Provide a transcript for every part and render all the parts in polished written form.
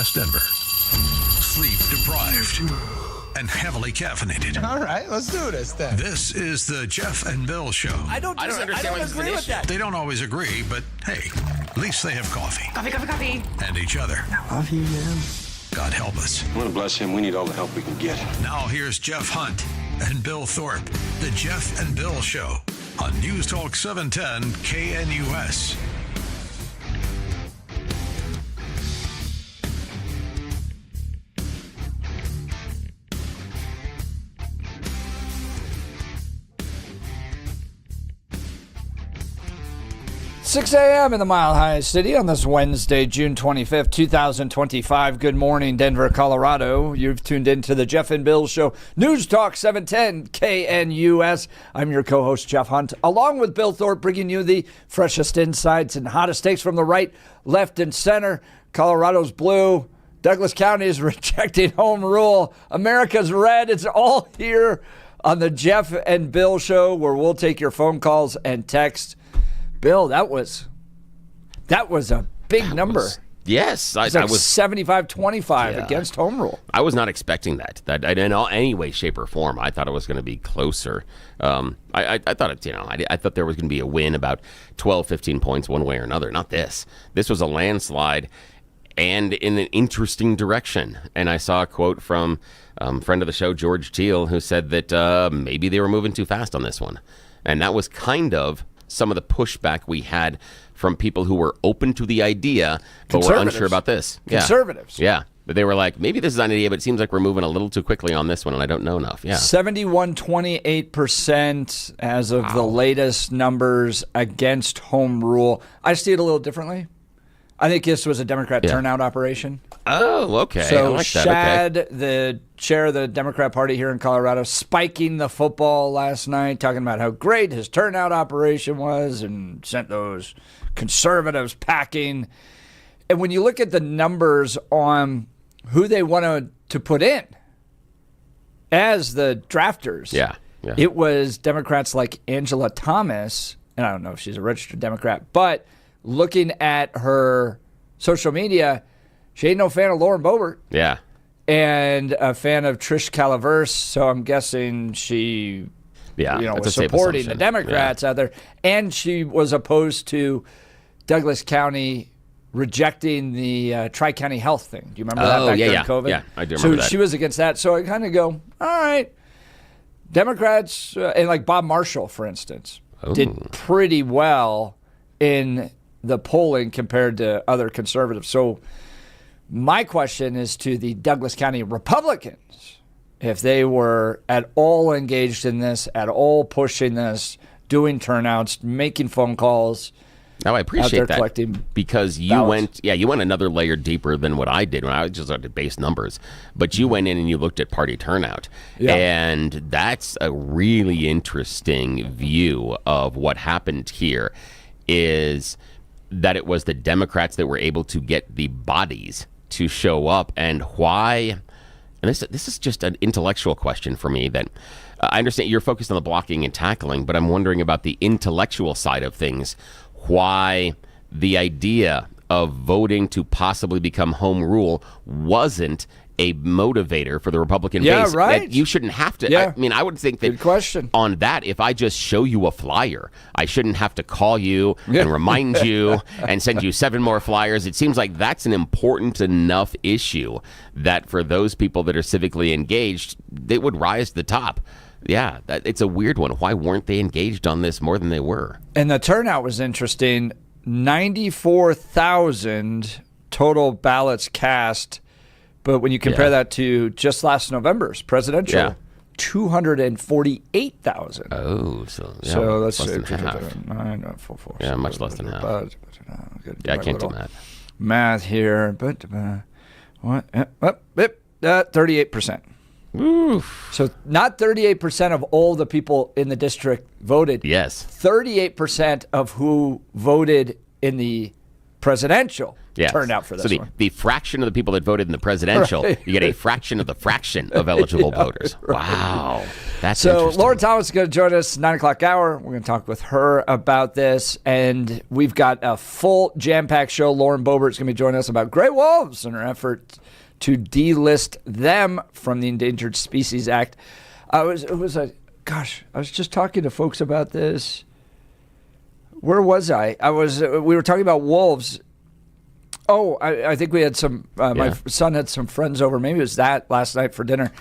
West Denver. Sleep deprived and heavily caffeinated. All right, let's do this then. This is the Jeff and Bill Show. I don't agree with that. They don't always agree, but hey, at least they have coffee. Coffee. And each other. I love you, man. God help us. I want to bless him. We need all the help we can get. Now here's Jeff Hunt and Bill Thorpe. The Jeff and Bill Show on News Talk 710 KNUS. 6 a.m. in the Mile High City on this Wednesday, June 25th, 2025. Good morning, Denver, Colorado. You've tuned into the Jeff and Bill Show, News Talk 710 KNUS. I'm your co-host, Jeff Hunt, along with Bill Thorpe, bringing you the freshest insights and hottest takes from the right, left, and center. Colorado's blue. Douglas County is rejecting home rule. America's red. It's all here on the Jeff and Bill Show, where we'll take your phone calls and texts. Bill, that was a big number. Yes. I was 75-25 against home rule. I was not expecting that in any way, shape, or form. I thought it was going to be closer. I thought I thought there was going to be a win about 12, 15 points one way or another. Not this. This was a landslide and in an interesting direction. And I saw a quote from friend of the show, George Teal, who said that maybe they were moving too fast on this one. And that was kind of some of the pushback we had from people who were open to the idea, but were unsure about this. Conservatives. Yeah. But they were like, maybe this is an idea, but it seems like we're moving a little too quickly on this one, and I don't know enough. Yeah. 71-28% as of the latest numbers against home rule. I see it a little differently. I think this was a Democrat turnout operation. Oh, okay. So I like that. Shad, okay. the chair of the Democrat Party here in Colorado, spiking the football last night, talking about how great his turnout operation was and sent those conservatives packing. And when you look at the numbers on who they wanted to put in as the drafters, it was Democrats like Angela Thomas, and I don't know if she's a registered Democrat, but looking at her social media, she ain't no fan of Lauren Boebert. Yeah. And a fan of Trish Calaverse, so I'm guessing she was supporting the Democrats out there. And she was opposed to Douglas County rejecting the Tri-County Health thing. Do you remember that back during COVID? Yeah, I do remember that. So she was against that. So I kind of go, all right, Democrats, and like Bob Marshall, for instance, did pretty well in the polling compared to other conservatives. So my question is to the Douglas County Republicans, if they were at all engaged in this, at all pushing this, doing turnouts, making phone calls. Now I appreciate that because you ballots. went another layer deeper than what I did when I just looked at base numbers. But you went in and you looked at party turnout, and that's a really interesting view of what happened here. Is that it was the Democrats that were able to get the bodies to show up, and why? And this is just an intellectual question for me that I understand you're focused on the blocking and tackling, but I'm wondering about the intellectual side of things. Why the idea of voting to possibly become home rule wasn't a motivator for the Republican base. Yeah, right. That you shouldn't have to. Yeah. I mean, I would think that good question. On that, if I just show you a flyer, I shouldn't have to call you and remind you and send you 7 more flyers. It seems like that's an important enough issue that for those people that are civically engaged, they would rise to the top. Yeah, it's a weird one. Why weren't they engaged on this more than they were? And the turnout was interesting. 94,000 total ballots cast. But when you compare that to just last November's presidential, 248,000. Oh, so let's less say than half. 4. Yeah, much less than half. I can't do math here, but what? 38%. Oof. So not 38% of all the people in the district voted. Yes. 38% of who voted in the presidential Yes. turnout for this so one. the fraction of the people that voted in the presidential, Right. you get a fraction of the fraction of eligible voters. Right. Wow. That's So interesting. Laura Thomas is going to join us 9 o'clock hour. We're going to talk with her about this, and we've got a full jam-packed show. Lauren Boebert's going to be joining us about gray wolves and her effort to delist them from the Endangered Species Act. I was just talking to folks about this. Where was I? We were talking about wolves. Oh, I think we had some. My son had some friends over. Maybe it was that last night for dinner.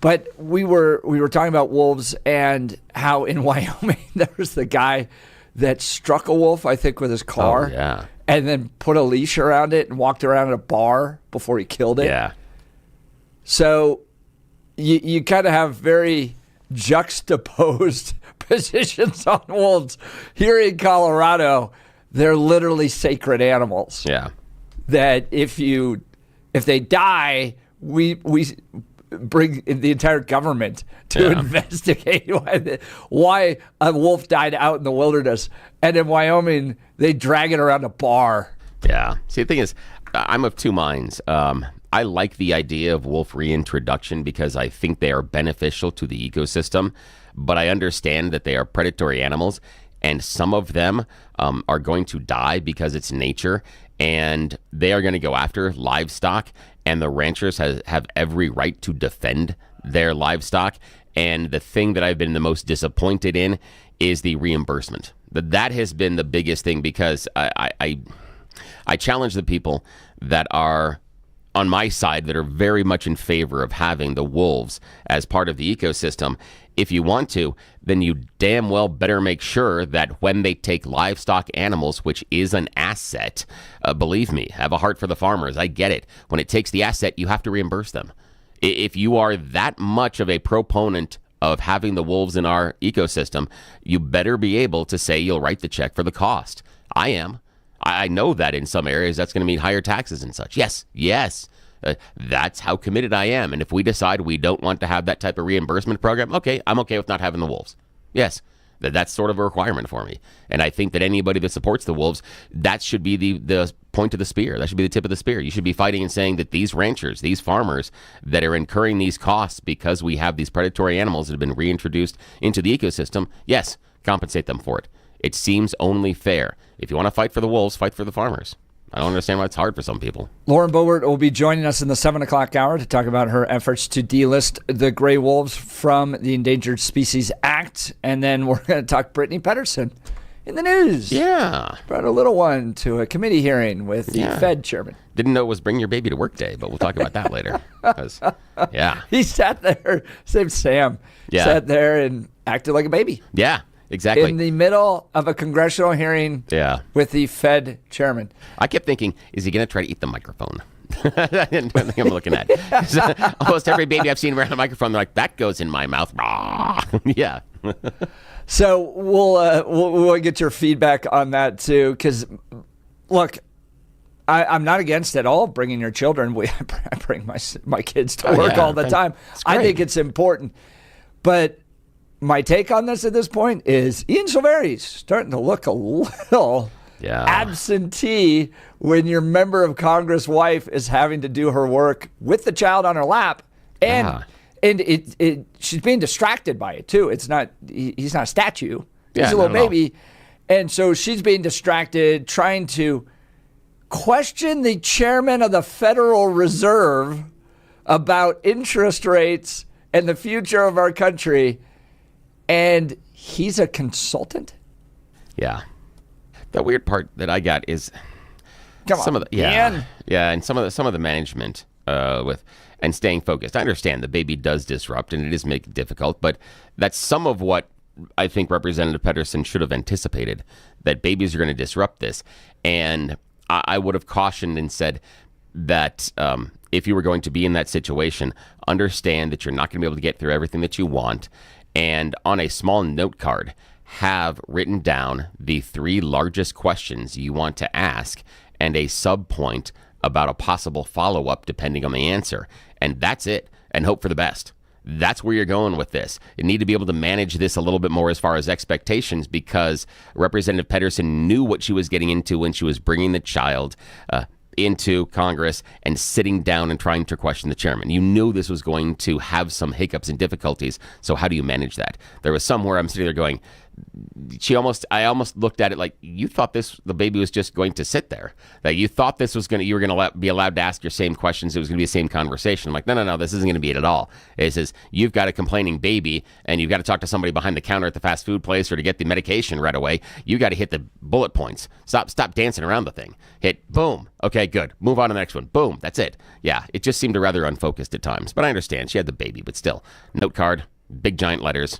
But we were talking about wolves and how in Wyoming there was the guy that struck a wolf, I think, with his car. Oh, yeah. And then put a leash around it and walked around at a bar before he killed it. Yeah. So you kind of have very juxtaposed positions on wolves. Here in Colorado, they're literally sacred animals. Yeah. That if they die, we bring the entire government to investigate why a wolf died out in the wilderness. And in Wyoming, they drag it around a bar. Yeah. See, the thing is, I'm of two minds. I like the idea of wolf reintroduction because I think they are beneficial to the ecosystem, but I understand that they are predatory animals, and some of them are going to die because it's nature, and they are going to go after livestock, and the ranchers have every right to defend their livestock. And the thing that I've been the most disappointed in is the reimbursement. That has been the biggest thing, because I challenge the people that are on my side that are very much in favor of having the wolves as part of the ecosystem. If you want to, then you damn well better make sure that when they take livestock animals, which is an asset, believe me, have a heart for the farmers. I get it. When it takes the asset, you have to reimburse them. If you are that much of a proponent of having the wolves in our ecosystem, you better be able to say you'll write the check for the cost. I am. I know that in some areas that's going to mean higher taxes and such. Yes. That's how committed I am. And if we decide we don't want to have that type of reimbursement program, okay, I'm okay with not having the wolves. Yes, that's sort of a requirement for me. And I think that anybody that supports the wolves, that should be the point of the spear. That should be the tip of the spear. You should be fighting and saying that these ranchers, these farmers that are incurring these costs because we have these predatory animals that have been reintroduced into the ecosystem, yes, compensate them for it. It seems only fair. If you want to fight for the wolves, fight for the farmers. I don't understand why it's hard for some people. Lauren Boebert will be joining us in the 7 o'clock hour to talk about her efforts to delist the gray wolves from the Endangered Species Act. And then we're going to talk Brittany Pedersen in the news. Yeah. Brought a little one to a committee hearing with the Fed chairman. Didn't know it was Bring Your Baby to Work Day, but we'll talk about that later. Yeah. He sat there, same Sam, sat there and acted like a baby. Yeah. Exactly. In the middle of a congressional hearing with the Fed chairman. I kept thinking, is he going to try to eat the microphone? I didn't think I'm looking at. Almost every baby I've seen around a microphone, they're like, that goes in my mouth. Yeah. So we'll get your feedback on that too, because look, I'm not against at all bringing your children. I bring my kids to work all the time. I think it's important, but my take on this at this point is Ian Silveri's starting to look a little absentee when your member of Congress wife is having to do her work with the child on her lap, and she's being distracted by it too. It's not he's not a statue. He's a little baby, and so she's being distracted trying to question the chairman of the Federal Reserve about interest rates and the future of our country. And he's a consultant? Yeah. The weird part that I got is some of the and some of the management with and staying focused. I understand the baby does disrupt and it is make it difficult, but that's some of what I think Representative Pedersen should have anticipated, that babies are going to disrupt this. And I would have cautioned and said that if you were going to be in that situation, understand that you're not going to be able to get through everything that you want. And on a small note card, have written down the 3 largest questions you want to ask and a sub-point about a possible follow-up depending on the answer. And that's it. And hope for the best. that's where you're going with this. You need to be able to manage this a little bit more as far as expectations, because Representative Pedersen knew what she was getting into when she was bringing the child into Congress and sitting down and trying to question the chairman. You knew this was going to have some hiccups and difficulties. So how do you manage that? There was somewhere I'm sitting there going, I almost looked at it like, you thought the baby was just going to sit there. That you thought you were going to be allowed to ask your same questions. It was going to be the same conversation. I'm like, no, this isn't going to be it at all. It says, you've got a complaining baby and you've got to talk to somebody behind the counter at the fast food place or to get the medication right away. You got to hit the bullet points. Stop dancing around the thing. Hit, boom. Okay, good. Move on to the next one. Boom. That's it. Yeah, it just seemed rather unfocused at times. But I understand. She had the baby, but still. Note card, big giant letters.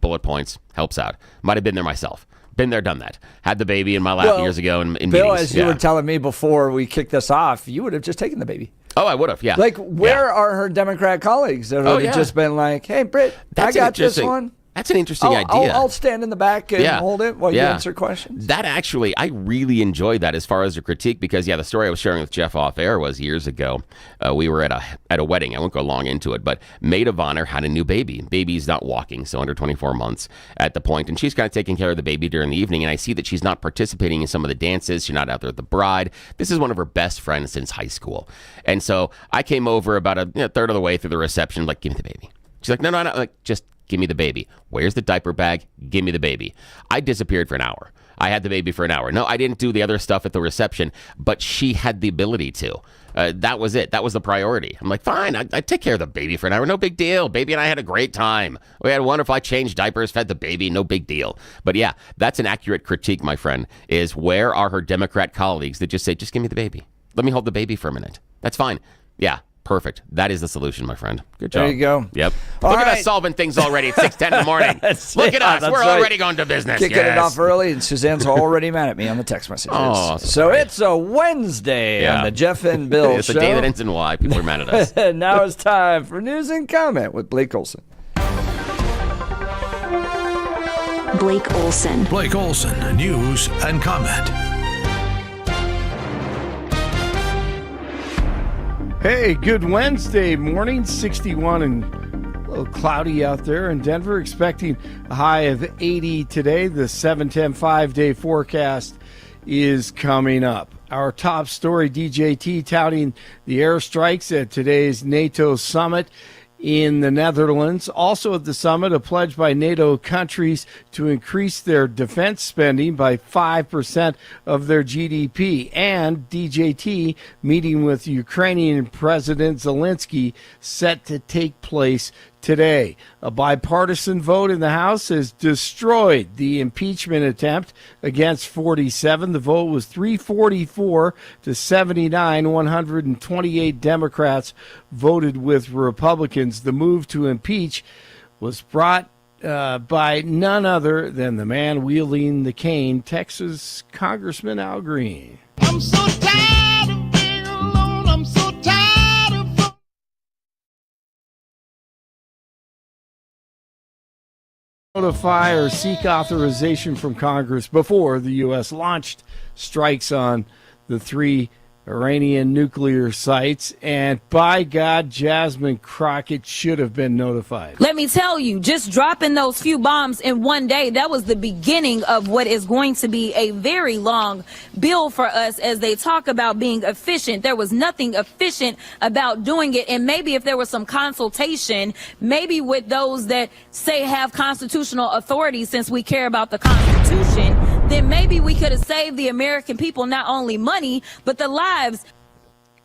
Bullet points, helps out. Might have been there myself. Been there, done that. Had the baby in my lap years ago in Bill, meetings. as you were telling me before we kicked this off, you would have just taken the baby. Oh, I would have, yeah. Like, where are her Democrat colleagues that would have just been like, hey, Britt, I got this one. That's an interesting idea. I'll stand in the back and hold it while you answer questions. That actually, I really enjoyed that as far as a critique, because, the story I was sharing with Jeff off air was years ago. We were at a wedding. I won't go long into it, but maid of honor had a new baby. Baby's not walking, so under 24 months at the point, and she's kind of taking care of the baby during the evening, and I see that she's not participating in some of the dances. She's not out there with the bride. This is one of her best friends since high school. And so I came over about a third of the way through the reception, like, give me the baby. She's like, no, like, just give me the baby. Where's the diaper bag? Give me the baby. I disappeared for an hour. I had the baby for an hour. No, I didn't do the other stuff at the reception, but she had the ability to. That was it. That was the priority. I'm like, fine, I take care of the baby for an hour. No big deal. Baby and I had a great time. We had wonderful. I changed diapers, fed the baby. No big deal. But yeah, that's an accurate critique, my friend, is where are her Democrat colleagues that just say, just give me the baby. Let me hold the baby for a minute. That's fine. Yeah. Perfect. That is the solution, my friend. Good job. There you go. Yep. Look at us solving things already at 6:10 in the morning. Look at us. We're already going to business. Kicking it off early, and Suzanne's already mad at me on the text messages. Oh, so it's a Wednesday on the Jeff and Bill it's Show. It's a day that ends in Y. People are mad at us. And now it's time for News and Comment with Blake Olson. Blake Olson. Blake Olson, News and Comment. Hey, good Wednesday morning, 61 and a little cloudy out there in Denver. Expecting a high of 80 today. The 7-10 5-day forecast is coming up. Our top story, DJT touting the airstrikes at today's NATO summit in the Netherlands. Also at the summit, a pledge by NATO countries to increase their defense spending by 5% of their GDP. And DJT meeting with Ukrainian President Zelensky set to take place today. A bipartisan vote in the House has destroyed the impeachment attempt against 47. The vote was 344 to 79. 128 Democrats voted with Republicans. The move to impeach was brought by none other than the man wielding the cane, Texas Congressman Al Green. I'm so tired of being alone. I'm so tired of notify or seek authorization from Congress before the U.S. launched strikes on the 3 Iranian nuclear sites, and by God, Jasmine Crockett should have been notified. Let me tell you, just dropping those few bombs in one day, that was the beginning of what is going to be a very long bill for us as they talk about being efficient. There was nothing efficient about doing it, and maybe if there was some consultation, maybe with those that say have constitutional authority, since we care about the Constitution, then maybe we could have saved the American people not only money, but the lives.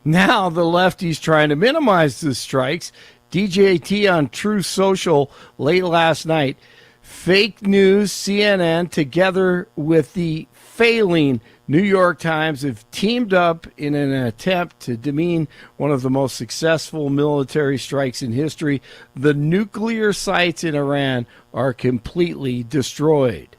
Now the lefties trying to minimize the strikes. DJT on True Social late last night. Fake news, CNN, together with the failing New York Times, have teamed up in an attempt to demean one of the most successful military strikes in history. The nuclear sites in Iran are completely destroyed.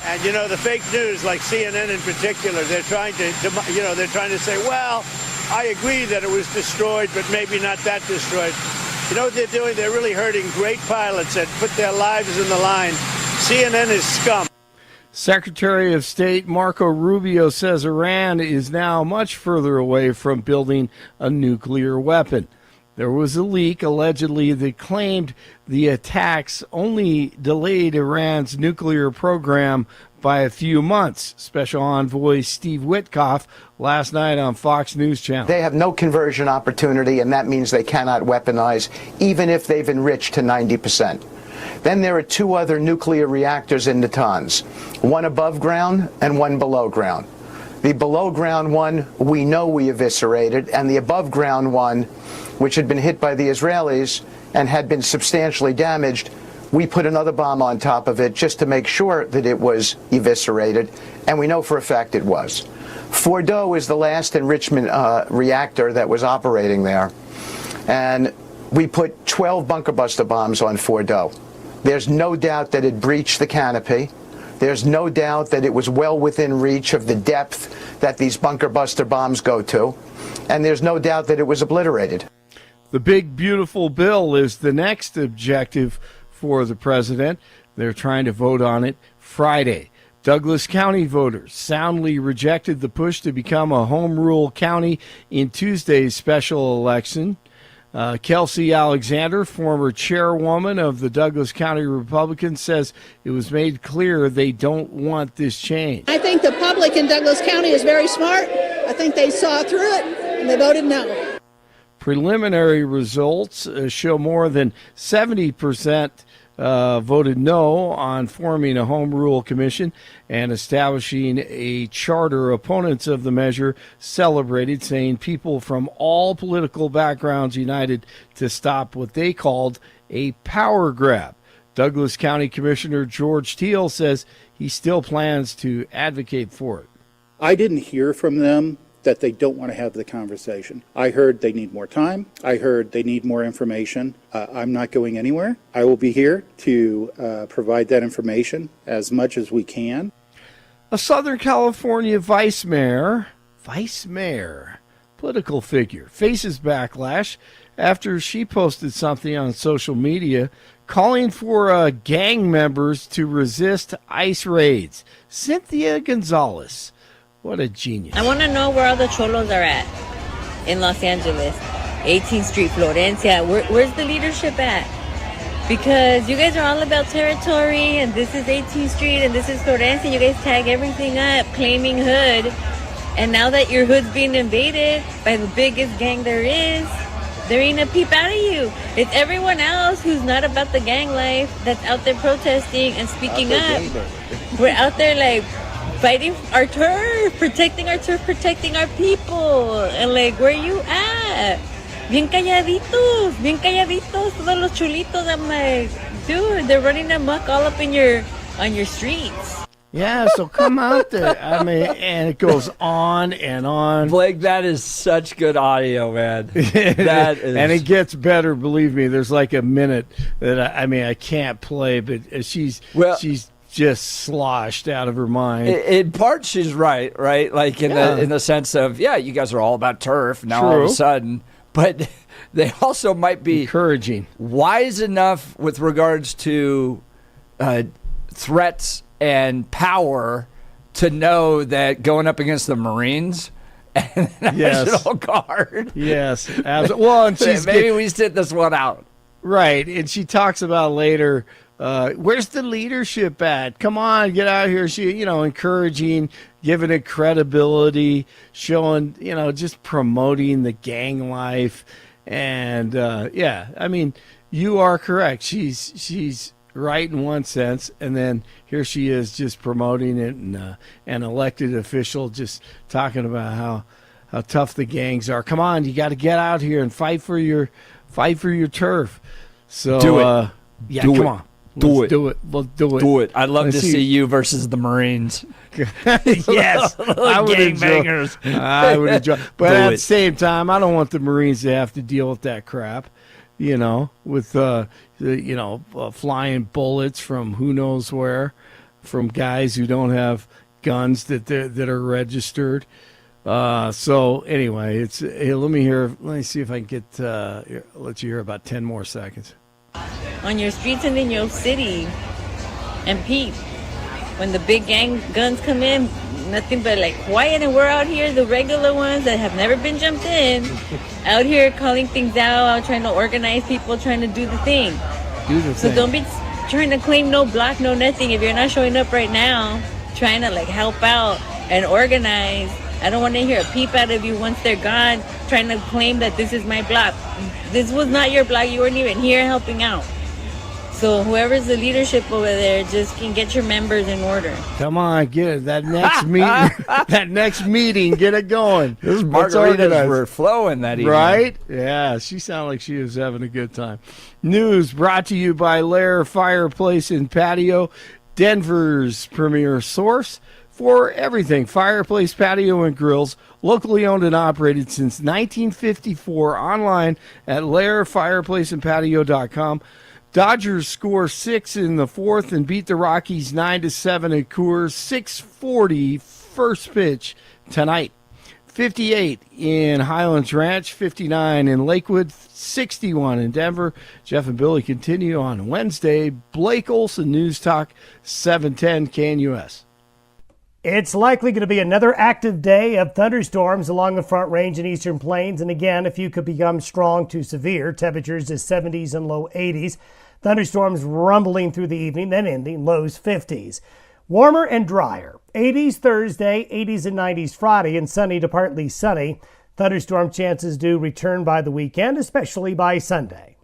And, the fake news, like CNN in particular, they're trying to say, well, I agree that it was destroyed, but maybe not that destroyed. You know what they're doing? They're really hurting great pilots that put their lives in the line. CNN is scum. Secretary of State Marco Rubio says Iran is now much further away from building a nuclear weapon. There was a leak, allegedly, that claimed the attacks only delayed Iran's nuclear program by a few months. Special Envoy Steve Witkoff last night on Fox News Channel. They have no conversion opportunity, and that means they cannot weaponize, even if they've enriched to 90%. Then there are 2 other nuclear reactors in Natanz, one above ground and one below ground. The below ground one we know we eviscerated, and the above ground one, which had been hit by the Israelis and had been substantially damaged, we put another bomb on top of it just to make sure that it was eviscerated, and we know for a fact it was. Fordo is the last enrichment reactor that was operating there, and we put 12 bunker buster bombs on Fordo. There's no doubt that it breached the canopy. There's no doubt that it was well within reach of the depth that these bunker buster bombs go to, and there's no doubt that it was obliterated. The big, beautiful bill is the next objective for the president. They're trying to vote on it Friday. Douglas County voters soundly rejected the push to become a home rule county in Tuesday's special election. Kelsey Alexander, former chairwoman of the Douglas County Republicans, says it was made clear they don't want this change. I think the public in Douglas County is very smart. I think they saw through it and they voted no. Preliminary results show more than 70% voted no on forming a home rule commission and establishing a charter. Opponents of the measure celebrated, saying people from all political backgrounds united to stop what they called a power grab. Douglas County Commissioner George Teal says he still plans to advocate for it. I didn't hear from them that they don't want to have the conversation. I heard they need more time. I heard they need more information. I'm not going anywhere. I will be here to provide that information as much as we can. A Southern California vice mayor, political figure, faces backlash after she posted something on social media calling for gang members to resist ICE raids. Cynthia Gonzalez. What a genius. I want to know where all the cholos are at in Los Angeles. 18th Street, Florencia. Where's the leadership at? Because you guys are all about territory, and this is 18th Street, and this is Florencia. You guys tag everything up, claiming hood. And now that your hood's being invaded by the biggest gang there is, there ain't a peep out of you. It's everyone else who's not about the gang life that's out there protesting and speaking up. We're out there like fighting our turf, protecting our people. And like, where you at? Bien calladitos, todos los chulitos. I'm like, dude, they're running amok all up on your streets. Yeah, so come out there. I mean, and it goes on and on. Blake, that is such good audio, man. That is... And it gets better, believe me. There's like a minute that I can't play, but she's just sloshed out of her mind. In part, she's right? Like in the sense of, you guys are all about turf now. True. All of a sudden, but they also might be encouraging, wise enough with regards to threats and power to know that going up against the Marines and the National Guard. Yes, absolutely. Well, and maybe we sit this one out. Right, and she talks about later, where's the leadership at? Come on, get out here. She, encouraging, giving it credibility, showing, just promoting the gang life. And, I mean, you are correct. She's right in one sense, and then here she is just promoting it, and an elected official just talking about how tough the gangs are. Come on, you got to get out here and fight for your turf. So do it. Come on. Let's do it. Let's do it. Do it. I'd love to see you versus the Marines. Yes, I would enjoy. I would enjoy. But at the same time, I don't want the Marines to have to deal with that crap. With flying bullets from who knows where, from guys who don't have guns that are registered. So anyway, let me see if I can get let you hear about 10 more seconds. On your streets and in your city, and peep, when the big gang guns come in, nothing but like quiet, and we're out here, the regular ones that have never been jumped in, out here calling things out trying to organize people, trying to do the thing. So don't be trying to claim no block, no nothing. If you're not showing up right now, trying to like help out and organize, I don't want to hear a peep out of you once they're gone, trying to claim that this is my block. This was not your block. You weren't even here helping out. So whoever's the leadership over there just can get your members in order. Come on, get it. That next meeting, that next meeting, get it going. Those margaritas were flowing that evening. Right? Yeah, she sounded like she was having a good time. News brought to you by Lair Fireplace and Patio, Denver's premier source for everything fireplace, patio, and grills. Locally owned and operated since 1954. Online at lairfireplaceandpatio.com. Dodgers score 6 in the fourth and beat the Rockies 9-7 at Coors. 6:40 first pitch tonight. 58 in Highlands Ranch, 59 in Lakewood, 61 in Denver. Jeff and Billy continue on Wednesday. Blake Olson, News Talk 710 KNUS. It's likely going to be another active day of thunderstorms along the Front Range and Eastern Plains. And again, a few could become strong to severe. Temperatures is 70s and low 80s. Thunderstorms rumbling through the evening, then ending lows 50s. Warmer and drier. 80s Thursday, 80s and 90s Friday, and sunny to partly sunny. Thunderstorm chances do return by the weekend, especially by Sunday.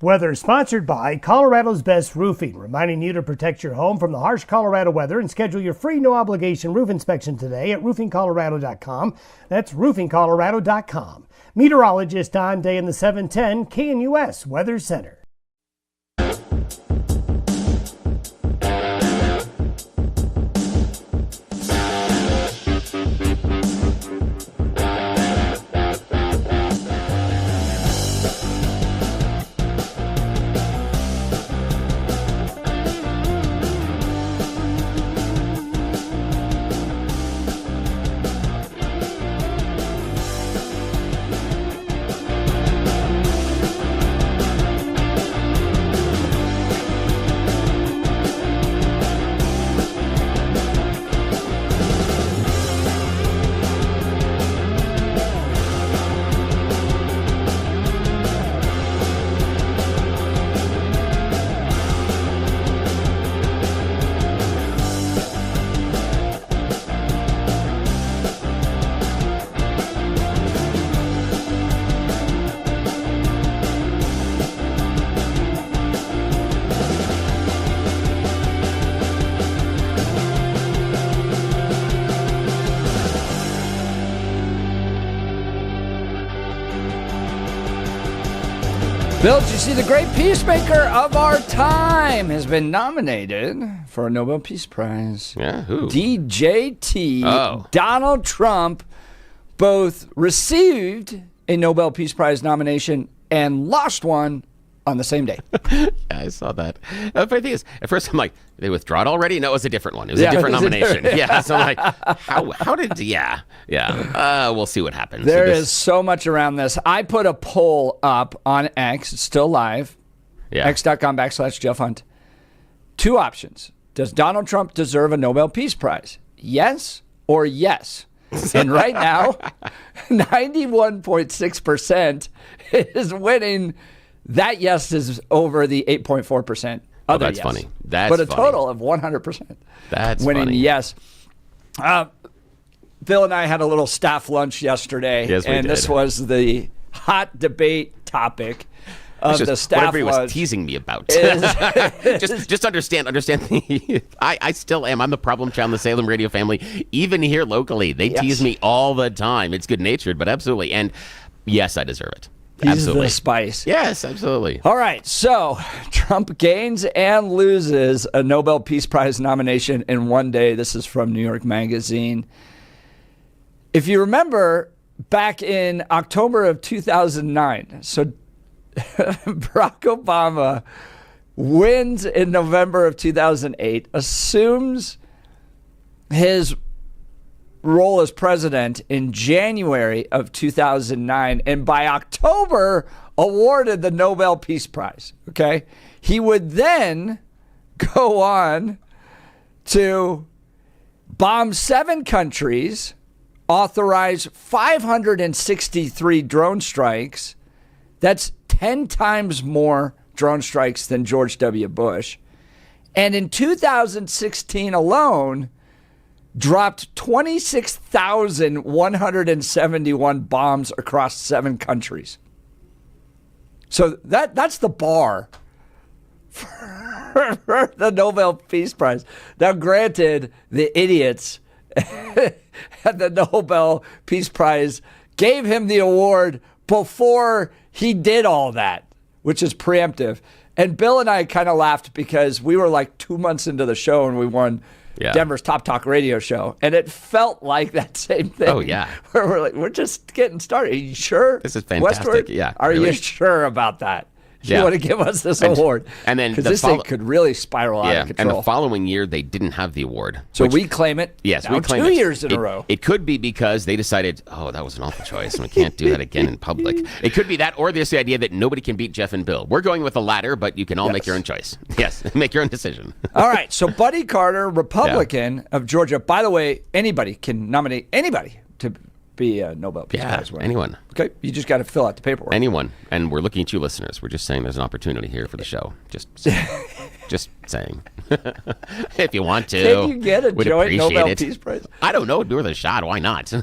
Weather sponsored by Colorado's Best Roofing, reminding you to protect your home from the harsh Colorado weather and schedule your free no-obligation roof inspection today at roofingcolorado.com. That's roofingcolorado.com. Meteorologist Don Day in the 710 KNUS Weather Center. Bill, did you see the great peacemaker of our time has been nominated for a Nobel Peace Prize? Yeah, who? DJT. Oh. Donald Trump both received a Nobel Peace Prize nomination and lost one on the same day. Yeah, I saw that. The funny thing is, at first I'm like, they withdraw it already? No, it was a different one. It was a different nomination. Yeah, so I'm like, how did, yeah. We'll see what happens. There is so much around this. I put a poll up on X. It's still live. Yeah. X.com/Jeff Hunt. Two options. Does Donald Trump deserve a Nobel Peace Prize? Yes or yes? And right now, 91.6% is winning. That yes is over the 8.4% other that's yes. funny. That's but a funny. total of 100%. That's winning funny. yes. Bill and I had a little staff lunch yesterday, Yes, we and did. this was the hot debate topic of the staff what everybody was lunch. teasing me about. Is- just understand the, I still am. I'm the problem child in the Salem radio family. Even here locally, they Yes. tease me all the time. It's good-natured, but absolutely. And yes, I deserve it. He's Absolutely. the spice. Yes, absolutely. All right, so Trump gains and loses a Nobel Peace Prize nomination in one day. This is from New York Magazine. If you remember, back in October of 2009, so Barack Obama wins in November of 2008, assumes his role as president in January of 2009, and by October awarded the Nobel Peace Prize. Okay, he would then go on to bombed 7 countries, authorized 563 drone strikes. That's 10 times more drone strikes than George W. Bush. And in 2016 alone, dropped 26,171 bombs across 7 countries. So that's the bar for the Nobel Peace Prize. Now, granted, the idiots at the Nobel Peace Prize gave him the award before he did all that, which is preemptive. And Bill and I kind of laughed because we were like 2 months into the show and we won Denver's Top Talk radio show. And it felt like that same thing. Oh, yeah. Where we're like, we're just getting started. Are you sure? This is fantastic. Westward? Yeah. Are really? you sure about that? You want to give us this award? And then because this thing could really spiral out of control. And the following year, they didn't have the award. So we claim it. Yes, now we claim 2 it. years in a row. It could be because they decided, that was an awful choice, and we can't do that again in public. It could be that, or there's the idea that nobody can beat Jeff and Bill. We're going with the latter, but you can all make your own choice. Yes, make your own decision. All right, so Buddy Carter, Republican of Georgia. By the way, anybody can nominate anybody to be a Nobel Peace Prize winner. Anyone. Okay, you just got to fill out the paperwork. Anyone. And we're looking at you listeners. We're just saying there's an opportunity here for the show. Just saying. If you want to. Can you get a joint Nobel Peace Prize? I don't know. Do it a shot. Why not?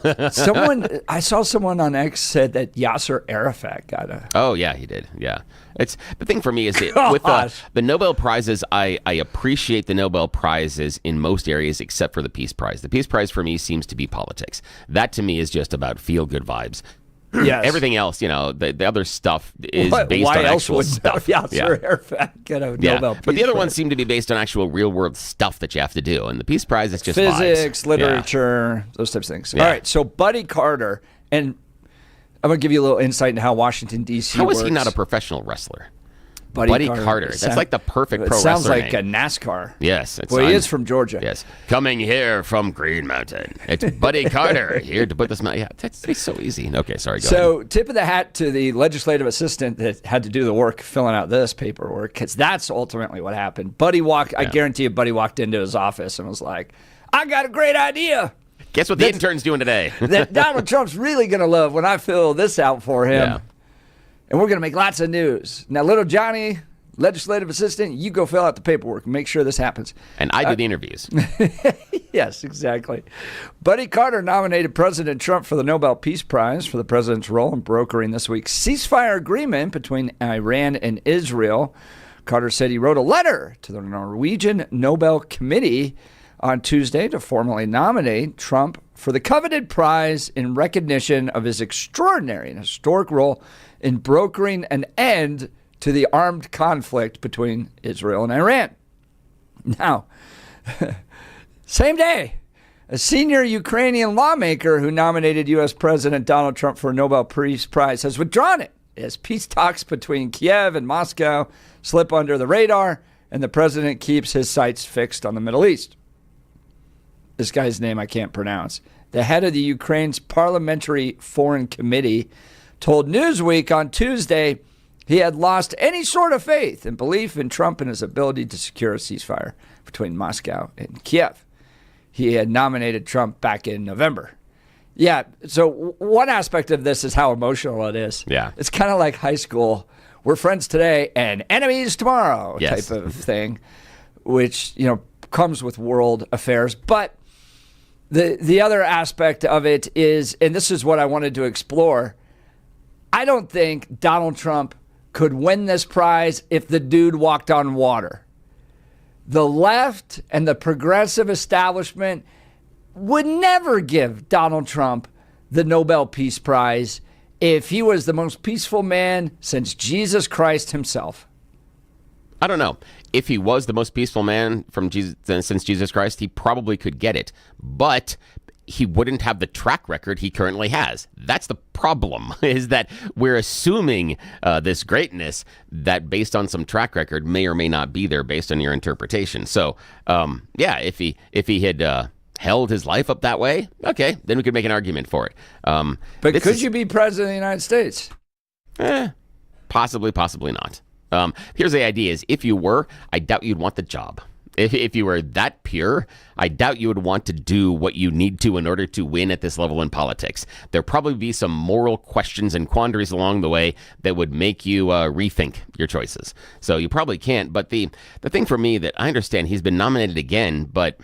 I saw someone on X said that Yasser Arafat got a... Oh, yeah, he did. Yeah. It's the thing for me is that with the Nobel Prizes, I appreciate the Nobel Prizes in most areas except for the Peace Prize. The Peace Prize for me seems to be politics. That to me is just about feel-good vibes. Yes. Everything else, the other stuff is based on actual stuff. Yasser Arafat get a Nobel Peace But the other Prize. ones seem to be based on actual real-world stuff that you have to do. And the Peace Prize is just physics, vibes. literature, those types of things. Yeah. All right, so Buddy Carter, and I'm going to give you a little insight into how Washington, D.C. How works. is he not a professional wrestler? Buddy Carter. That's like the perfect pro wrestler. It sounds like name. a NASCAR. Yes. Well, he is from Georgia. Yes. Coming here from Green Mountain. It's Buddy Carter here to put this... Yeah, it's so easy. Okay, sorry, go ahead. Tip of the hat to the legislative assistant that had to do the work filling out this paperwork, because that's ultimately what happened. I guarantee you, Buddy walked into his office and was like, I got a great idea. Guess what the intern's doing today? That Donald Trump's really going to love when I fill this out for him. Yeah. And we're going to make lots of news. Now, little Johnny, legislative assistant, you go fill out the paperwork and make sure this happens. And I do the interviews. Yes, exactly. Buddy Carter nominated President Trump for the Nobel Peace Prize for the president's role in brokering this week's ceasefire agreement between Iran and Israel. Carter said he wrote a letter to the Norwegian Nobel Committee on Tuesday to formally nominate Trump for the coveted prize in recognition of his extraordinary and historic role in brokering an end to the armed conflict between Israel and Iran. Now, same day, a senior Ukrainian lawmaker who nominated U.S. President Donald Trump for a Nobel Peace Prize has withdrawn it as peace talks between Kiev and Moscow slip under the radar and the president keeps his sights fixed on the Middle East. This guy's name I can't pronounce. The head of the Ukraine's Parliamentary Foreign Committee told Newsweek on Tuesday he had lost any sort of faith and belief in Trump and his ability to secure a ceasefire between Moscow and Kiev. He had nominated Trump back in November. Yeah, so one aspect of this is how emotional it is. Yeah. It's kind of like high school. We're friends today and enemies tomorrow Yes. type of thing, which, comes with world affairs. But the other aspect of it is, and this is what I wanted to explore, I don't think Donald Trump could win this prize if the dude walked on water. The left and the progressive establishment would never give Donald Trump the Nobel Peace Prize if he was the most peaceful man since Jesus Christ himself. I don't know. If he was the most peaceful man since Jesus Christ, he probably could get it. But he wouldn't have the track record he currently has. That's the problem, is that we're assuming this greatness that based on some track record may or may not be there based on your interpretation. So, if he had held his life up that way, okay, then we could make an argument for it. But could you be president of the United States? Possibly not. Here's the idea is if you were, I doubt you'd want the job. If you were that pure, I doubt you would want to do what you need to in order to win at this level in politics. There'd probably be some moral questions and quandaries along the way that would make you rethink your choices. So you probably can't. But the thing for me that I understand, he's been nominated again, but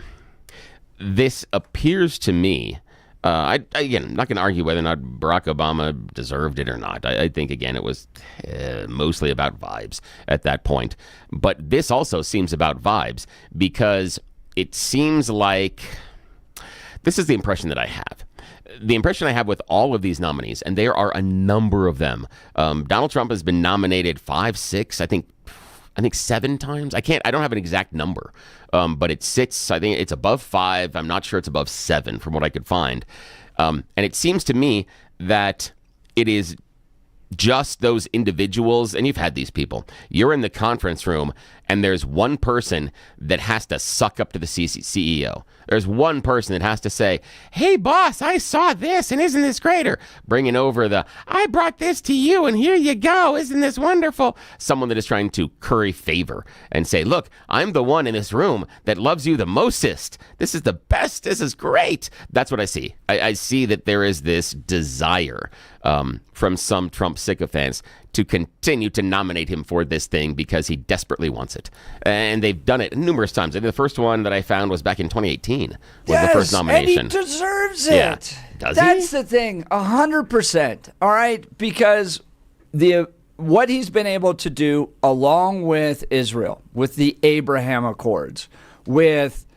this appears to me, again, I'm not going to argue whether or not Barack Obama deserved it or not. I think, again, it was mostly about vibes at that point. But this also seems about vibes because it seems like this is the impression that I have. The impression I have with all of these nominees, and there are a number of them. Donald Trump has been nominated 5, 6, I think 7 times. I don't have an exact number, but it sits, I think it's above 5. I'm not sure it's above 7 from what I could find. And it seems to me that it is just those individuals, and you've had these people. You're in the conference room, and there's one person that has to suck up to the CEO. There's one person that has to say, hey, boss, I saw this, and isn't this great? Or bringing over I brought this to you, and here you go. Isn't this wonderful? Someone that is trying to curry favor and say, look, I'm the one in this room that loves you the mostest. This is the best. This is great. That's what I see. I see that there is this desire from some Trump sycophants to continue to nominate him for this thing because he desperately wants it. And they've done it numerous times. I think the first one that I found was back in 2018 was the first nomination. And he deserves it. Yeah. Does That's he? the thing, 100%. All right, because what he's been able to do along with Israel, with the Abraham Accords, with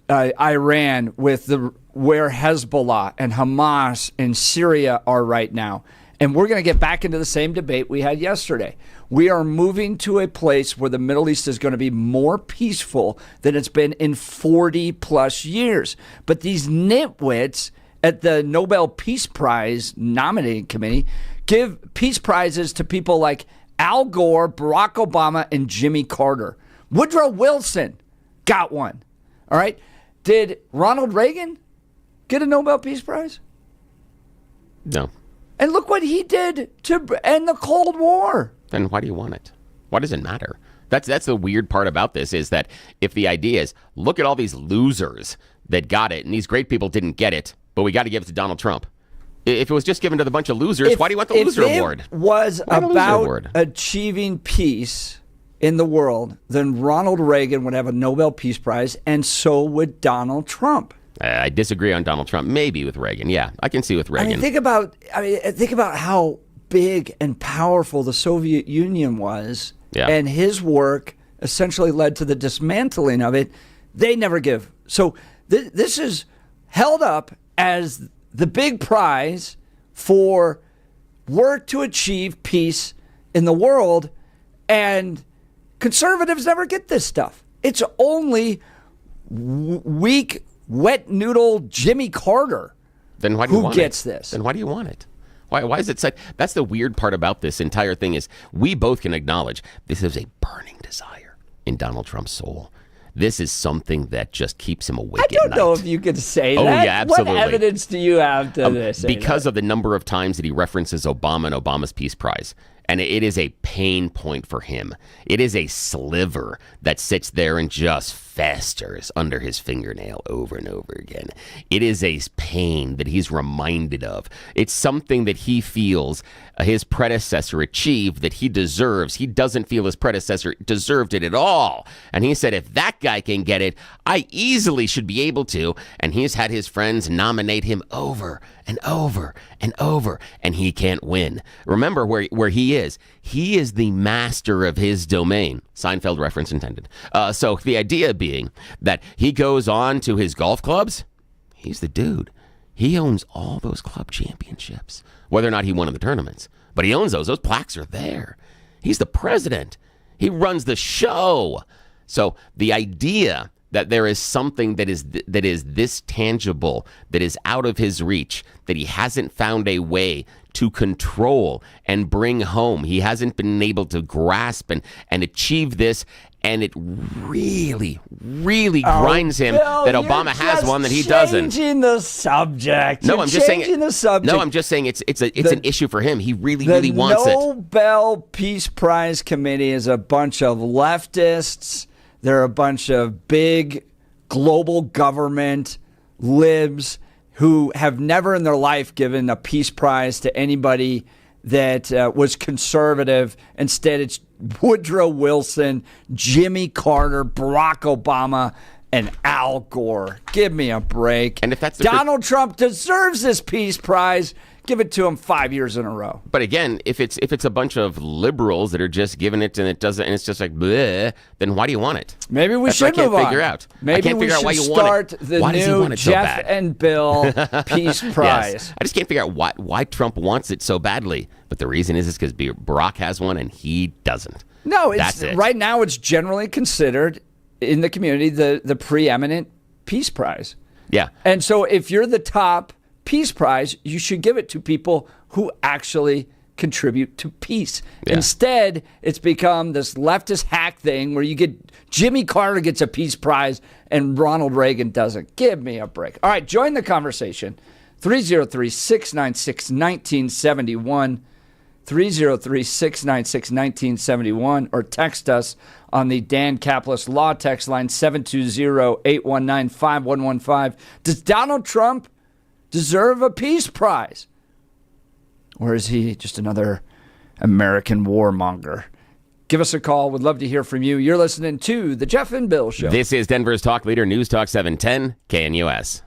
Iran, with where Hezbollah and Hamas and Syria are right now. And we're going to get back into the same debate we had yesterday. We are moving to a place where the Middle East is going to be more peaceful than it's been in 40 plus years. But these nitwits at the Nobel Peace Prize nominating committee give peace prizes to people like Al Gore, Barack Obama, and Jimmy Carter. Woodrow Wilson got one. All right. Did Ronald Reagan get a Nobel Peace Prize? No. And look what he did to end the Cold War. Then why do you want it? Why does it matter? That's the weird part about this is that if the idea is, look at all these losers that got it, and these great people didn't get it, but we got to give it to Donald Trump. If it was just given to the bunch of losers, why do you want the loser award? If it was about achieving peace in the world, then Ronald Reagan would have a Nobel Peace Prize, and so would Donald Trump. I disagree on Donald Trump. Maybe with Reagan. Yeah, I can see with Reagan. Think about how big and powerful the Soviet Union was, and his work essentially led to the dismantling of it. They never give. So this is held up as the big prize for work to achieve peace in the world, and conservatives never get this stuff. It's only weak, wet noodle Jimmy Carter then why do you want gets it? this. Then why do you want it? Why is it such? That's the weird part about this entire thing is we both can acknowledge this is a burning desire in Donald Trump's soul. This is something that just keeps him awake at night. I don't know if you could say that. Oh, yeah, absolutely. What evidence do you have to this? Because of the number of times that he references Obama and Obama's Peace Prize. And it is a pain point for him. It is a sliver that sits there and just festers under his fingernail over and over again. It is a pain that he's reminded of. It's something that he feels his predecessor achieved that he deserves. He doesn't feel his predecessor deserved it at all. And he said, if that guy can get it, I easily should be able to. And he's had his friends nominate him over and over and over, and he can't win. Remember where he is. He is the master of his domain. Seinfeld reference intended. So the idea being that he goes on to his golf clubs. He's the dude. He owns all those club championships, whether or not he won in the tournaments. But he owns those. Those plaques are there. He's the president. He runs the show. So the idea that there is something that is this tangible, that is out of his reach, that he hasn't found a way to control and bring home. He hasn't been able to grasp and achieve this, and it really, really grinds him Bill, that Obama has one that he doesn't. Changing the subject. No, I'm just saying. The subject. No, I'm just saying it's an issue for him. He really wants it. The Nobel Peace Prize Committee is a bunch of leftists They're a bunch of big global government libs who have never in their life given a peace prize to anybody that was conservative. Instead, it's Woodrow Wilson, Jimmy Carter, Barack Obama, and Al Gore. Give me a break. And if that's Donald Trump deserves this peace prize, give it to him 5 years in a row. But again, if it's a bunch of liberals that are just giving it and it doesn't, and it's just like bleh, then why do you want it? Maybe we should move on. I can't move figure on. out. Maybe I can't we figure out should why you start want it. the Why does he new want it so Jeff bad? and Bill Peace Prize. Yes. I just can't figure out why Trump wants it so badly. But the reason is because Barack has one and he doesn't. No, That's it. Right now it's generally considered in the community the preeminent Peace Prize. Yeah. And so if you're the top Peace Prize, you should give it to people who actually contribute to peace. Yeah. Instead, it's become this leftist hack thing where you get Jimmy Carter gets a Peace Prize and Ronald Reagan doesn't. Give me a break. All right, join the conversation. 303-696-1971. 303-696-1971 or text us on the Dan Caplis Law text line 720-819-5115. Does Donald Trump deserve a peace prize? Or is he just another American warmonger? Give us a call. We'd love to hear from you. You're listening to The Jeff and Bill Show. This is Denver's talk leader, News Talk 710 KNUS.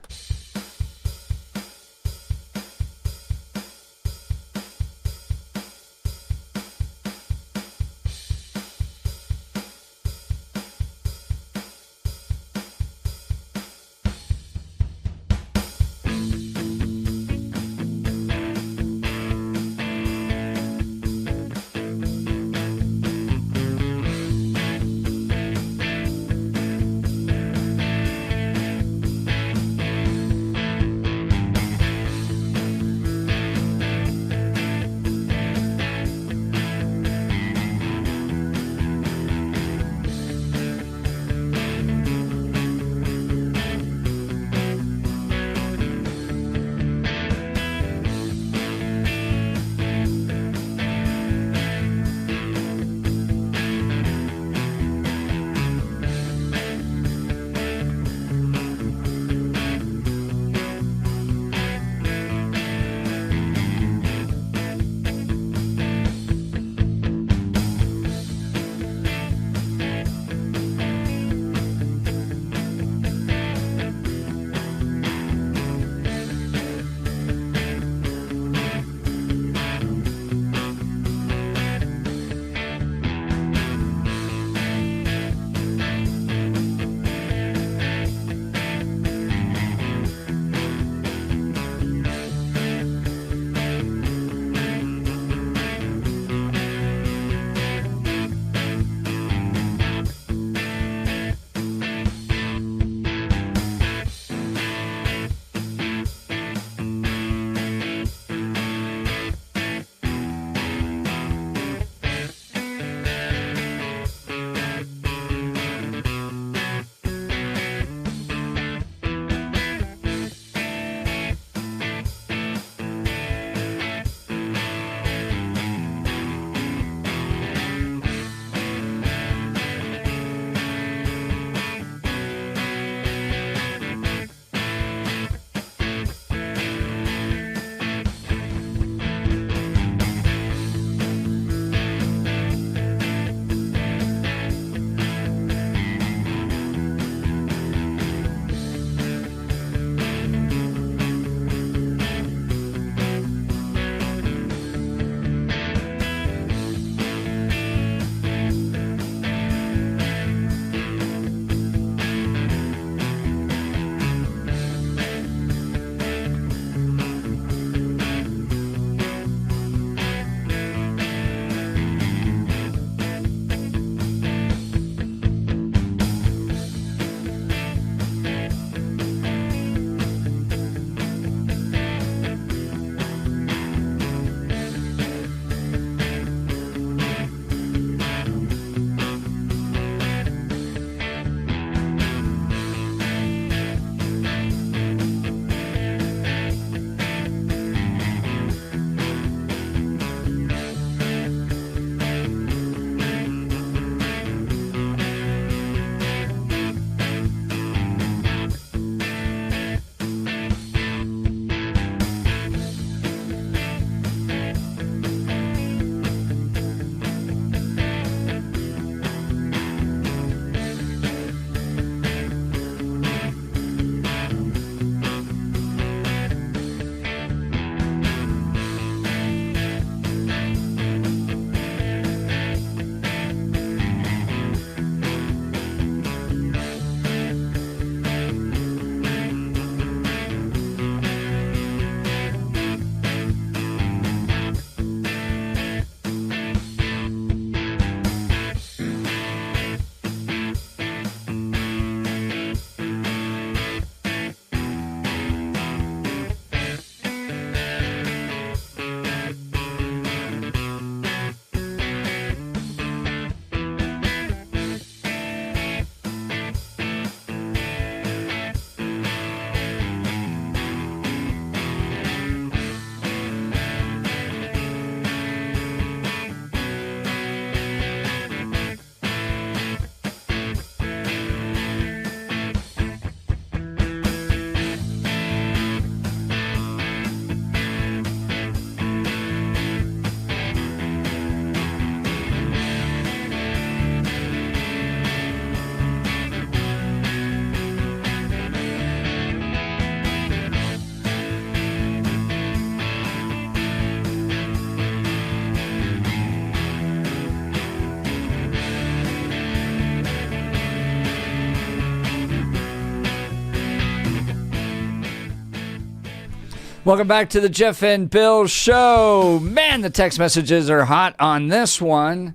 Welcome back to the Jeff and Bill Show. Man, the text messages are hot on this one.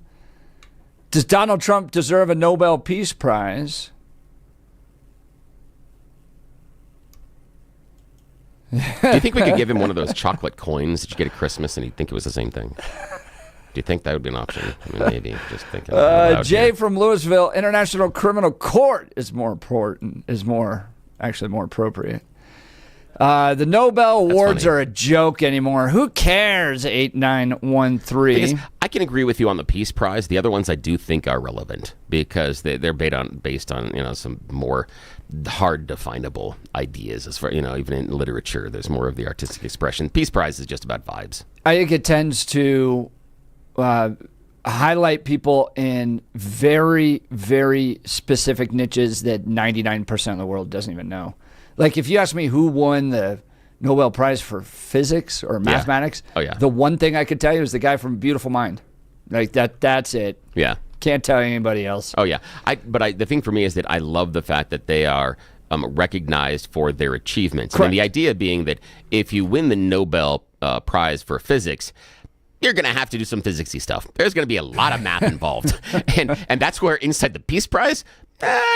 Does Donald Trump deserve a Nobel Peace Prize? Do you think we could give him one of those chocolate coins that you get at Christmas and he'd think it was the same thing? Do you think that would be an option? I mean, maybe. Just thinking. Jay from Louisville, International Criminal Court is more important, actually more appropriate. The Nobel Awards are a joke anymore. Who cares? 8913. I can agree with you on the Peace Prize. The other ones I do think are relevant because they're based on some more hard definable ideas. As far even in literature, there's more of the artistic expression. Peace Prize is just about vibes. I think it tends to highlight people in very, very specific niches that 99% of the world doesn't even know. Like, if you ask me who won the Nobel Prize for physics or mathematics, the one thing I could tell you is the guy from Beautiful Mind. Like, that's it. Yeah. Can't tell you anybody else. Oh, yeah. The thing for me is that I love the fact that they are recognized for their achievements. And the idea being that if you win the Nobel Prize for physics, you're going to have to do some physicsy stuff. There's going to be a lot of math involved. and that's where inside the Peace Prize,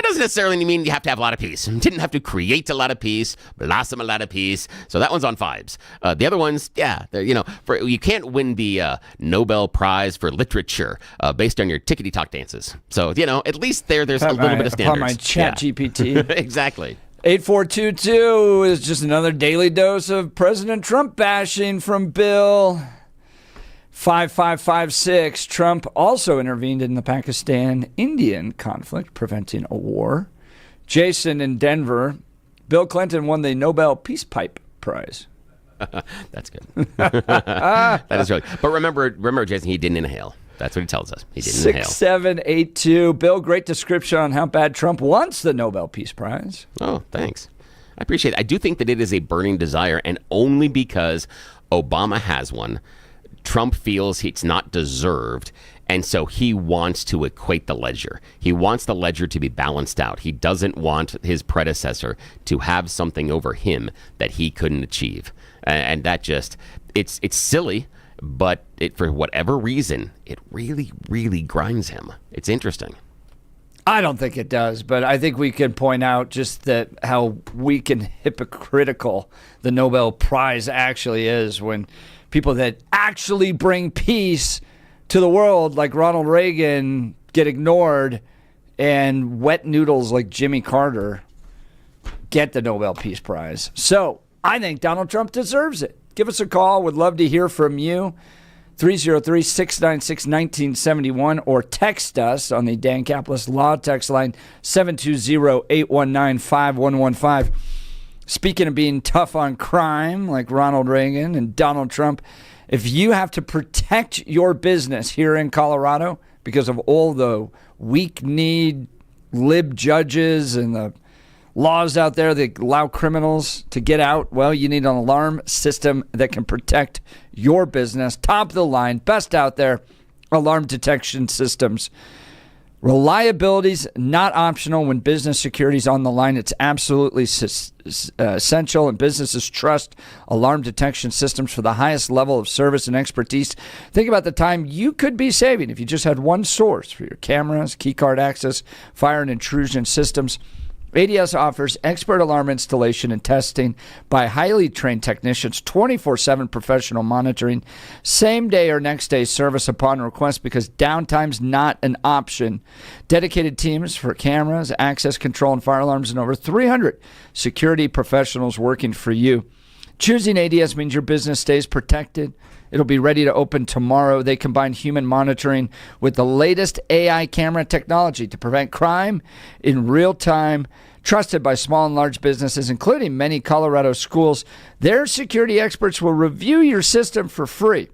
doesn't necessarily mean you have to have a lot of peace. You didn't have to create a lot of peace, blossom a lot of peace. So that one's on vibes. The other ones, you can't win the Nobel Prize for literature based on your tickety-talk dances. So, at least there's a little bit of standards. Upon my chat GPT. Exactly. 8422 is just another daily dose of President Trump bashing from Bill. 5556, Trump also intervened in the Pakistan-Indian conflict, preventing a war. Jason in Denver, Bill Clinton won the Nobel Peace Prize. That's good. That is really. But remember, Jason, he didn't inhale. That's what he tells us. He didn't inhale. 6782, Bill, great description on how bad Trump wants the Nobel Peace Prize. Oh, thanks. I appreciate it. I do think that it is a burning desire, and only because Obama has one. Trump feels it's not deserved, and so he wants to equate the ledger. He wants the ledger to be balanced out. He doesn't want his predecessor to have something over him that he couldn't achieve. And that just, it's silly, but for whatever reason, it really, really grinds him. It's interesting. I don't think it does, but I think we can point out just that how weak and hypocritical the Nobel Prize actually is when people that actually bring peace to the world, like Ronald Reagan, get ignored, and wet noodles like Jimmy Carter get the Nobel Peace Prize. So I think Donald Trump deserves it. Give us a call. Would love to hear from you. 303-696-1971 or text us on the Dan Caplis Law text line 720-819-5115. Speaking of being tough on crime, like Ronald Reagan and Donald Trump, if you have to protect your business here in Colorado because of all the weak-kneed lib judges and the laws out there that allow criminals to get out, well, you need an alarm system that can protect your business. Top of the line, best out there, alarm detection systems. Reliability's not optional when business security is on the line. It's absolutely essential, and businesses trust alarm detection systems for the highest level of service and expertise. Think about the time you could be saving if you just had one source for your cameras, key card access, fire and intrusion systems. ADS offers expert alarm installation and testing by highly trained technicians, 24/7 professional monitoring, same day or next day service upon request because downtime's not an option. Dedicated teams for cameras, access control, and fire alarms, and over 300 security professionals working for you. Choosing ADS means your business stays protected. It'll be ready to open tomorrow. They combine human monitoring with the latest AI camera technology to prevent crime in real time. Trusted by small and large businesses, including many Colorado schools. Their security experts will review your system for free.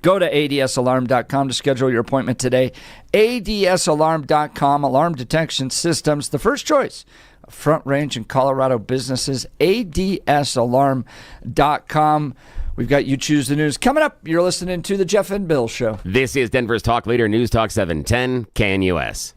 Go to adsalarm.com to schedule your appointment today. adsalarm.com, alarm detection systems, the first choice of Front Range and Colorado businesses. adsalarm.com. We've got You Choose the News coming up. You're listening to The Jeff and Bill Show. This is Denver's Talk Leader, News Talk 710 KNUS.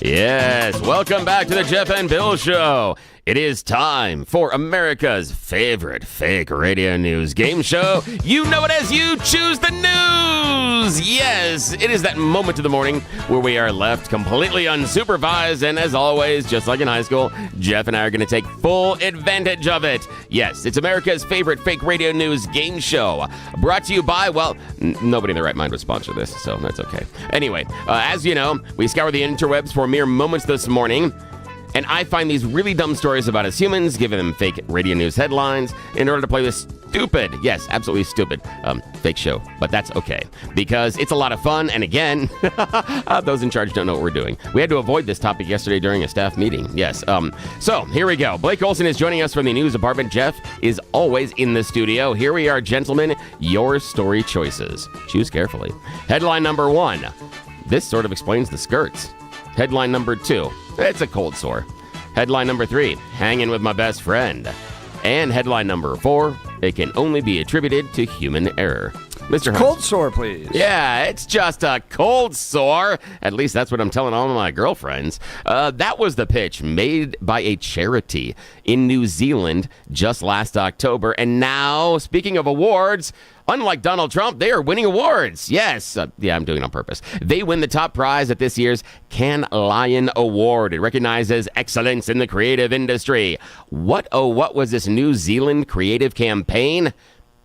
Yes, welcome back to the Jeff and Bill Show. It is time for America's favorite fake radio news game show. You know it as You Choose the News. Yes, it is that moment of the morning where we are left completely unsupervised. And as always, just like in high school, Jeff and I are going to take full advantage of it. Yes, it's America's favorite fake radio news game show. Brought to you by, well, nobody in their right mind would sponsor this, so that's okay. Anyway, as you know, we scour the interwebs for mere moments this morning. And I find these really dumb stories about us humans, giving them fake radio news headlines in order to play this stupid, yes, absolutely stupid, fake show. But that's okay, because it's a lot of fun. And again, those in charge don't know what we're doing. We had to avoid this topic yesterday during a staff meeting. Yes. So here we go. Blake Olson is joining us from the news department. Jeff is always in the studio. Here we are, gentlemen. Your story choices. Choose carefully. Headline number 1. This sort of explains the skirts. Headline number 2, it's a cold sore. Headline number 3, hanging with my best friend. And headline number 4, it can only be attributed to human error. Mr. Hunt. Cold sore, please. Yeah, it's just a cold sore. At least that's what I'm telling all of my girlfriends. That was the pitch made by a charity in New Zealand just last October. And now, speaking of awards, unlike Donald Trump, they are winning awards. Yes. Yeah, I'm doing it on purpose. They win the top prize at this year's Cannes Lion Award. It recognizes excellence in the creative industry. What was this New Zealand creative campaign?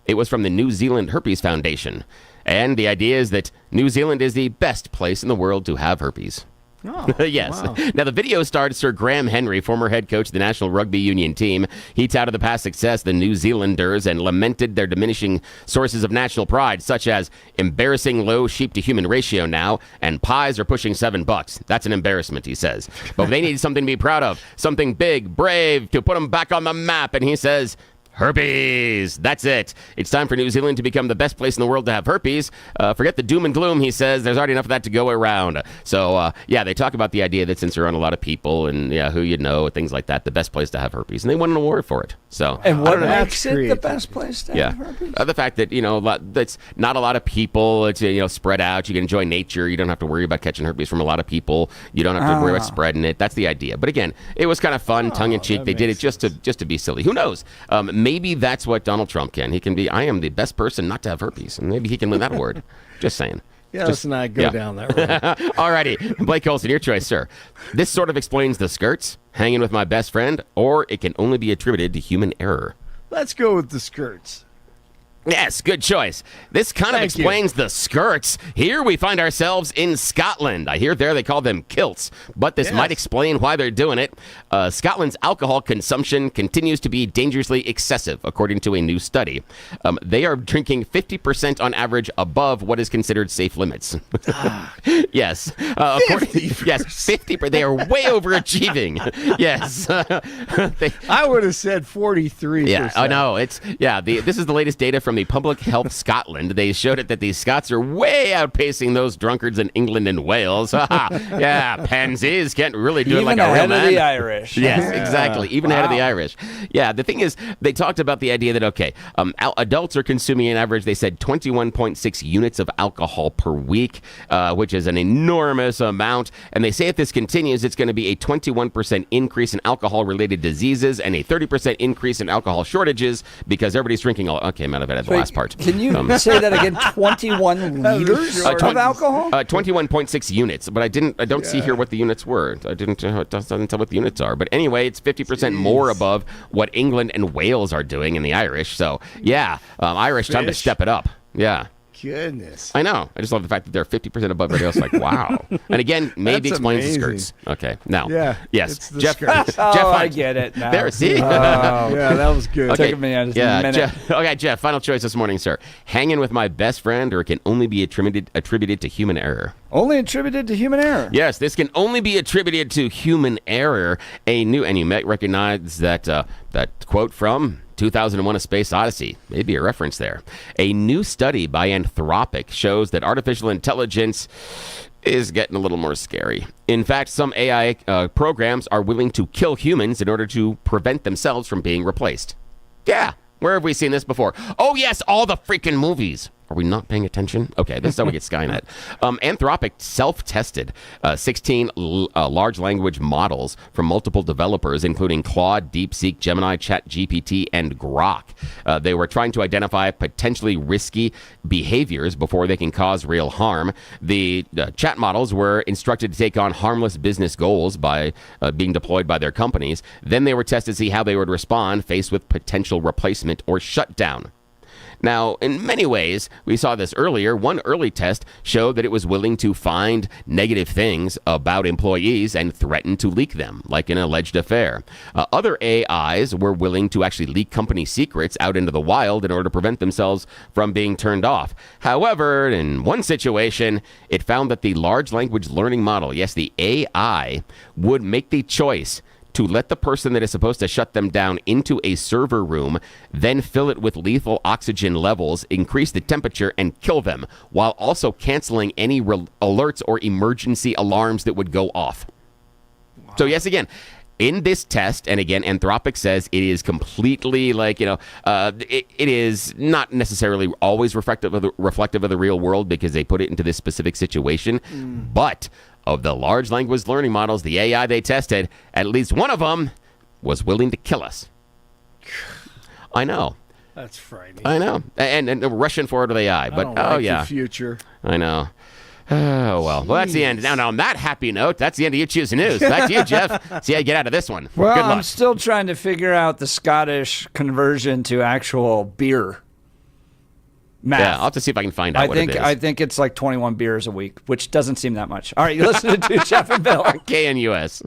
It was from the New Zealand Herpes Foundation. And the idea is that New Zealand is the best place in the world to have herpes. Oh, yes. Wow. Now, the video starred Sir Graham Henry, former head coach of the National Rugby Union team. He touted the past success of the New Zealanders and lamented their diminishing sources of national pride, such as embarrassing low sheep-to-human ratio now, and pies are pushing $7. That's an embarrassment, he says. But they need something to be proud of, something big, brave, to put them back on the map. And he says, herpes. That's it. It's time for New Zealand to become the best place in the world to have herpes. Forget the doom and gloom, he says. There's already enough of that to go around. So, yeah, they talk about the idea that since you're around a lot of people and, yeah, who you know, things like that, the best place to have herpes. And they won an award for it. So, and what makes it the best place to have herpes? The fact that, you know, that's not a lot of people. It's, you know, spread out. You can enjoy nature. You don't have to worry about catching herpes from a lot of people. You don't have to worry about spreading it. That's the idea. But again, it was kind of fun, tongue-in-cheek. They did it just to be silly. Who knows? Maybe that's what Donald Trump can. He can be, I am the best person not to have herpes. And maybe he can win that award. Just saying. Yeah, let's not go down that road. All righty. Blake Olson, your choice, sir. This sort of explains the skirts, hanging with my best friend, or it can only be attributed to human error. Let's go with the skirts. Yes, good choice. This kind of explains the skirts. Here we find ourselves in Scotland. I hear there they call them kilts, but this might explain why they're doing it. Scotland's alcohol consumption continues to be dangerously excessive, according to a new study. They are drinking 50% on average above what is considered safe limits. Yes. 50%. Yes, 50%. They are way overachieving. Yes. I would have said 43%. Yeah, I know. This is the latest data from the Public Health Scotland. They showed it that these Scots are way outpacing those drunkards in England and Wales. Yeah, pansies can't really do it like a real man. Even ahead of the Irish. Yes, exactly. Even ahead of the Irish. Yeah, the thing is, they talked about the idea that, adults are consuming an average, they said, 21.6 units of alcohol per week, which is an enormous amount. And they say if this continues, it's going to be a 21% increase in alcohol-related diseases and a 30% increase in alcohol shortages because everybody's drinking okay, I'm out of it. The last part. Can you say that again? 21 liters of alcohol? 21.6 units, but I don't see here what the units were. It doesn't tell what the units are. But anyway, it's 50% more above what England and Wales are doing in the Irish. So, yeah, Irish, time to step it up. Yeah. Goodness. I know. I just love the fact that they're 50% above everybody else. Like, wow. And And maybe explains the skirts. Okay. Now. Yeah. Yes. Jeff. Jeff, I get it now. There, see? Yeah, that was good. Okay. Took me just a minute. Jeff, final choice this morning, sir. Hanging with my best friend, or it can only be attributed to human error? Only attributed to human error. Yes, this can only be attributed to human error. And you might recognize that quote from 2001: A Space Odyssey. Maybe a reference there. A new study by Anthropic shows that artificial intelligence is getting a little more scary. In fact, some AI programs are willing to kill humans in order to prevent themselves from being replaced. Yeah. Where have we seen this before? Oh, yes, all the freaking movies. Are we not paying attention? Okay, this is how we get Skynet. Anthropic self-tested 16 large language models from multiple developers, including Claude, DeepSeek, Gemini, ChatGPT, and Grok. They were trying to identify potentially risky behaviors before they can cause real harm. The chat models were instructed to take on harmless business goals by being deployed by their companies. Then they were tested to see how they would respond faced with potential replacement or shutdown. Now, in many ways, we saw this earlier. One early test showed that it was willing to find negative things about employees and threaten to leak them, like an alleged affair. Other AIs were willing to actually leak company secrets out into the wild in order to prevent themselves from being turned off. However, in one situation, it found that the large language learning model, yes, the AI, would make the choice to let the person that is supposed to shut them down into a server room, then fill it with lethal oxygen levels, increase the temperature, and kill them, while also canceling any alerts or emergency alarms that would go off. Wow. So yes, again, in this test, and again, Anthropic says it is completely it is not necessarily always reflective of the real world because they put it into this specific situation, but of the large language learning models, the AI they tested, at least one of them was willing to kill us. I know. That's frightening. I know. And rushing forward with AI. But, the future. I know. Oh, well, that's the end. Now, on that happy note, that's the end of You Choose the News. Back to you, Jeff. See how you get out of this one. Well, Good luck. I'm still trying to figure out the Scottish conversion to actual beer math. Yeah, I'll have to see if I can find out what it is. I think it's like 21 beers a week, which doesn't seem that much. All right, you listen to Jeff and Bill. KNUS.